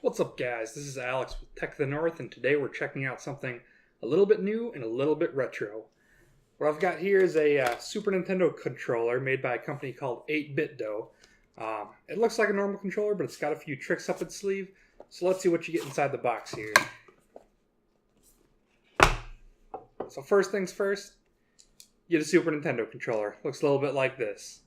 What's up, guys? This is Alex with Tech of the North, and today we're checking out something a little bit new and a little bit retro. What I've got here is a Super Nintendo controller made by a company called 8bitdo. It looks like a normal controller, but it's got a few tricks up its sleeve. So let's see what you get inside the box here. So first things first, you get a Super Nintendo controller. Looks a little bit like this.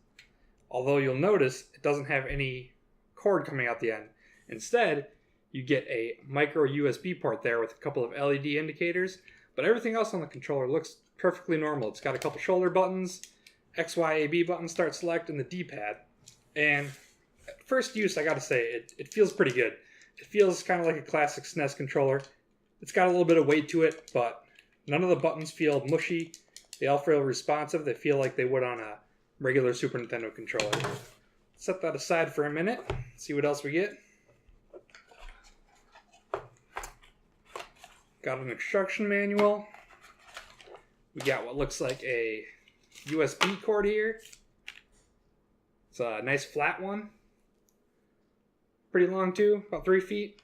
Although you'll notice it doesn't have any cord coming out the end. Instead, you get a micro USB port there with a couple of LED indicators, but everything else on the controller looks perfectly normal. It's got a couple shoulder buttons, X, Y, A, B button, start, select, and the D-pad. And at first use, I gotta say, it feels pretty good. It feels kind of like a classic SNES controller. It's got a little bit of weight to it, but none of the buttons feel mushy. They all feel responsive. They feel like they would on a regular Super Nintendo controller. Set that aside for a minute, see what else we get. Got an instruction manual. We got what looks like a USB cord here. It's a nice flat one. Pretty long too, about 3 feet.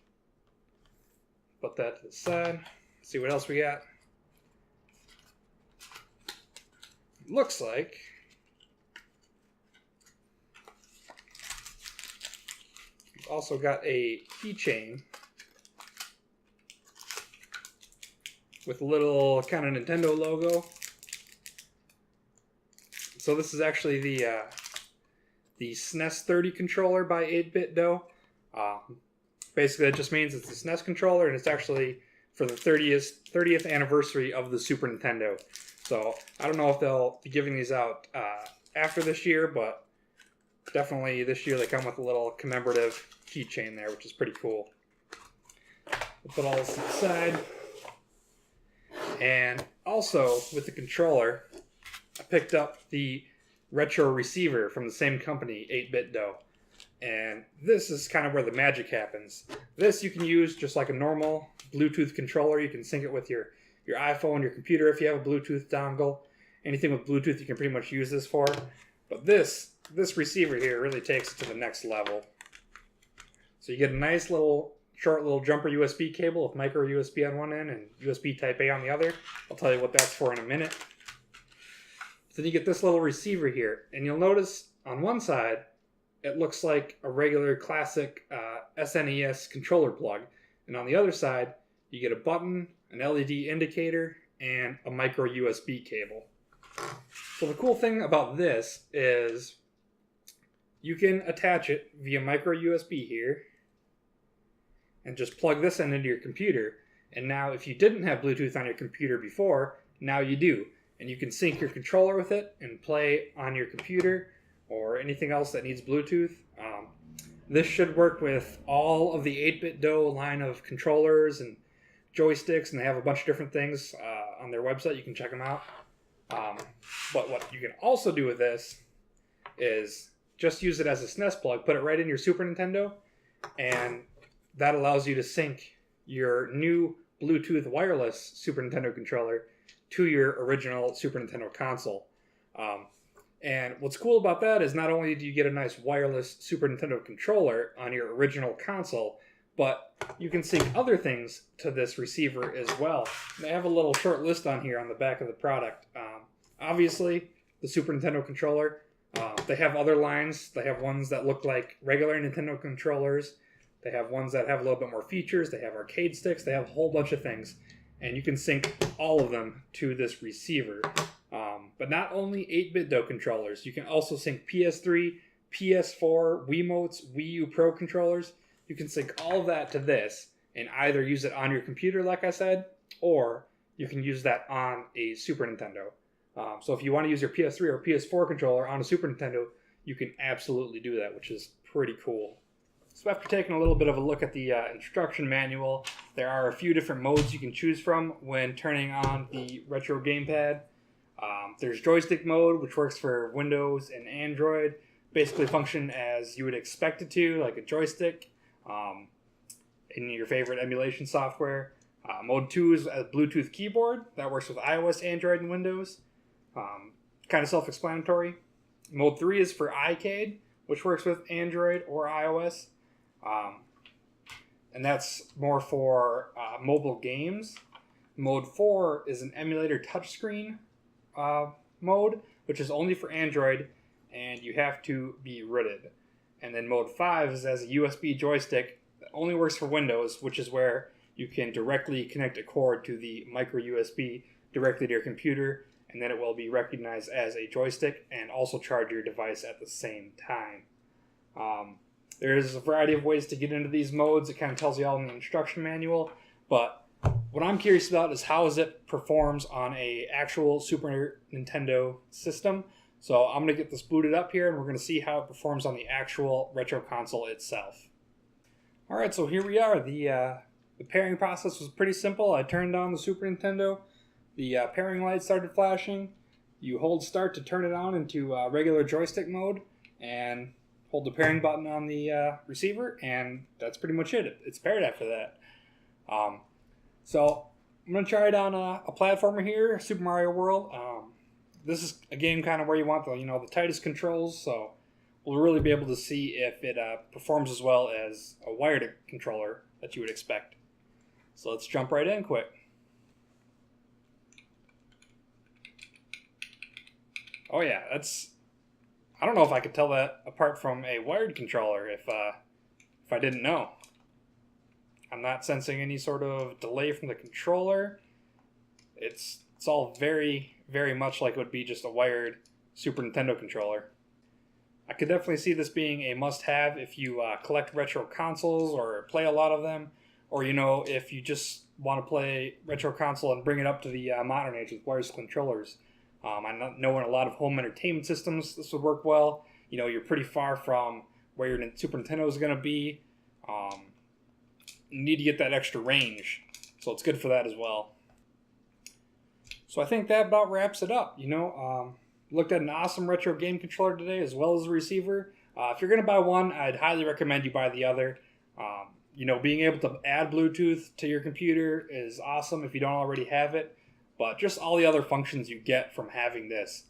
Put that to the side. See what else we got. Looks like we've also got a keychain with a little kind of Nintendo logo. So this is actually the SNES 30 controller by 8bitdo. Basically, it just means it's a SNES controller, and it's actually for the 30th anniversary of the Super Nintendo. So I don't know if they'll be giving these out after this year, but definitely this year they come with a little commemorative keychain there, which is pretty cool. We'll put all this aside. And also, with the controller, I picked up the retro receiver from the same company, 8bitdo. And this is kind of where the magic happens. This you can use just like a normal Bluetooth controller. You can sync it with your iPhone, your computer if you have a Bluetooth dongle. Anything with Bluetooth you can pretty much use this for. But this receiver here really takes it to the next level. So you get a nice short little jumper USB cable with micro USB on one end and USB Type A on the other. I'll tell you what that's for in a minute. Then you get this little receiver here, and you'll notice on one side it looks like a regular classic SNES controller plug, and on the other side you get a button, an LED indicator, and a micro USB cable. So the cool thing about this is you can attach it via micro USB here and just plug this into your computer. And now if you didn't have Bluetooth on your computer before, now you do. And you can sync your controller with it and play on your computer or anything else that needs Bluetooth. This should work with all of the 8bitdo line of controllers and joysticks, and they have a bunch of different things on their website. You can check them out. But what you can also do with this is just use it as a SNES plug, put it right in your Super Nintendo, and that allows you to sync your new Bluetooth wireless Super Nintendo controller to your original Super Nintendo console. And what's cool about that is not only do you get a nice wireless Super Nintendo controller on your original console, but you can sync other things to this receiver as well. They have a little short list on here on the back of the product. Obviously, the Super Nintendo controller, they have other lines. They have ones that look like regular Nintendo controllers. They have ones that have a little bit more features. They have arcade sticks. They have a whole bunch of things. And you can sync all of them to this receiver. But not only 8bitdo controllers. You can also sync PS3, PS4, Wiimotes, Wii U Pro controllers. You can sync all of that to this and either use it on your computer, like I said, or you can use that on a Super Nintendo. So if you want to use your PS3 or PS4 controller on a Super Nintendo, you can absolutely do that, which is pretty cool. So after taking a little bit of a look at the instruction manual, there are a few different modes you can choose from when turning on the retro gamepad. There's joystick mode, which works for Windows and Android. Basically function as you would expect it to, like a joystick in your favorite emulation software. Mode 2 is a Bluetooth keyboard. That works with iOS, Android, and Windows. Kind of self-explanatory. Mode 3 is for iCade, which works with Android or iOS. and that's more for mobile games. Mode 4 is an emulator touchscreen mode, which is only for Android, and you have to be rooted. And then mode 5 is as a USB joystick that only works for Windows, which is where you can directly connect a cord to the micro USB directly to your computer, and then it will be recognized as a joystick and also charge your device at the same time. There's a variety of ways to get into these modes. It kind of tells you all in the instruction manual, but what I'm curious about is how it performs on a actual Super Nintendo system. So I'm going to get this booted up here, and we're going to see how it performs on the actual retro console itself. All right, so here we are. The pairing process was pretty simple. I turned on the Super Nintendo. The pairing light started flashing. You hold start to turn it on into regular joystick mode, and hold the pairing button on the receiver, and that's pretty much it. It's paired after that. So I'm going to try it on a platformer here, Super Mario World. This is a game kind of where you want the tightest controls, so we'll really be able to see if it performs as well as a wired controller that you would expect. So let's jump right in quick. Oh yeah, I don't know if I could tell that apart from a wired controller if I didn't know. I'm not sensing any sort of delay from the controller. It's all very, very much like it would be just a wired Super Nintendo controller. I could definitely see this being a must-have if you collect retro consoles or play a lot of them, or if you just want to play retro console and bring it up to the modern age with wireless controllers. I know in a lot of home entertainment systems this would work well. You're pretty far from where your Super Nintendo is going to be. You need to get that extra range, so it's good for that as well. So I think that about wraps it up. Looked at an awesome retro game controller today as well as a receiver. If you're going to buy one, I'd highly recommend you buy the other. Being able to add Bluetooth to your computer is awesome if you don't already have it. But just all the other functions you get from having this.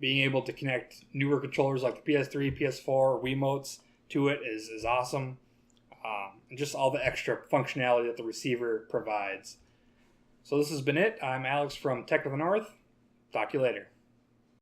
Being able to connect newer controllers like the PS3, PS4, Wiimotes to it is awesome. And just all the extra functionality that the receiver provides. So this has been it. I'm Alex from Tech of the North. Talk to you later.